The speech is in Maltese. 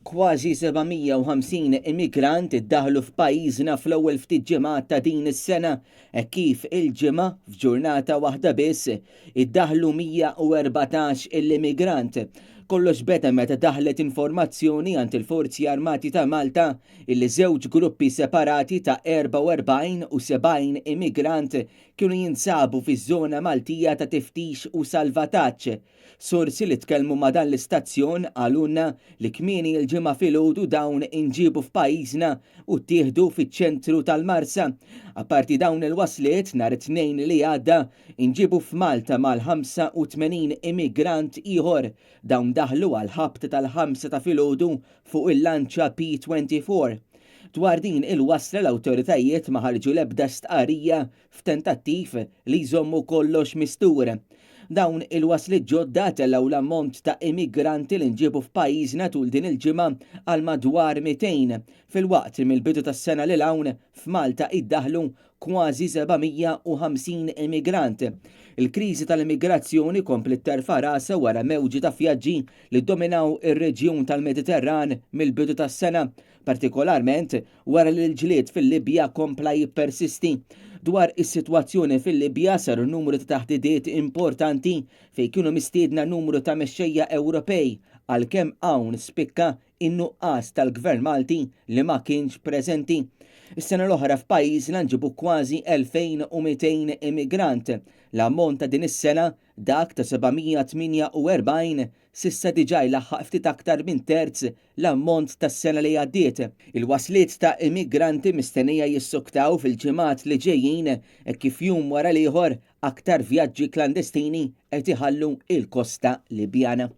Kważi 750 immigrant iddaħħlu f'pajjiżna fl-ewwel ftit ġimgħat ta' din is-sena, hekk kif il-ġimgħa f'ġurnata waħda biss iddaħħlu 114 l-immigrant. Kollox beda meta daħlet informazzjoni għand il-Forzi Armati ta' Malta illi żewġ gruppi separati ta' 44 u 70 immigrant kienu jinsabu fiż-żona Maltija ta' tiftix u salvataġġ. Sorsi li tkellmu ma' dan l-istazzjon għalunna li kmieni l-ġimgħa filgħodu dawn inġiebu f'pajjiżna u ttieħdu fiċ-ċentru tal-Marsa. Apparti dawn il-wasliet nhar it-tnejn li għadda inġiebu f'Malta mal-85 immigrant ieħor dawn daħlu għal ħabt tal-5 ta' filgħodu fuq il-lanċa P24. Dwar din il-wasla l-awtoritajiet ma ħarġu l-ebda stqarrija f'tentattiv li jżommu kollox mistur. Dawn il-waslit ġodda tellaw l-ammont ta' immigranti li nġiebu f'pajjiżna tul din il-ġimgħa għal madwar 200 fil-waqt mill-bidu tas-sena lil hawn f'Malta iddaħħlu kważi 750 immigrant. Il-kriżi tal-immigrazzjoni komplet terfa' rasa wara mewġi ta' vjaġġi li ddominaw ir-reġjun tal-Mediterran mill-bidu tas-sena, partikolarment wara li l-ġlied fil-Libja kompla jippersisti. Dwar is-sitwazzjoni fil-Libja saru numru ta' taħdidiet importanti fejn kienu mistiedna numru ta' mexxejja Ewropej għalkemm hawn spikka in-nuqqas tal-Gvern Malti li ma kienx preżenti. Is-sena l-oħra f'pajjiżna nġibu kważi 2200 immigrant. L-ammont ta' din is-sena dak ta' 748 sissa diġà jlaħħaq ftit aktar minn terz l-ammont tas-sena li għaddiet. Il-wasliet ta' immigranti mistennija jissuktaw fil-ġimgħat li ġejjin kif jum wara l-ieħor aktar vjaġġi klandestini qed iħallu il-kosta Libjana.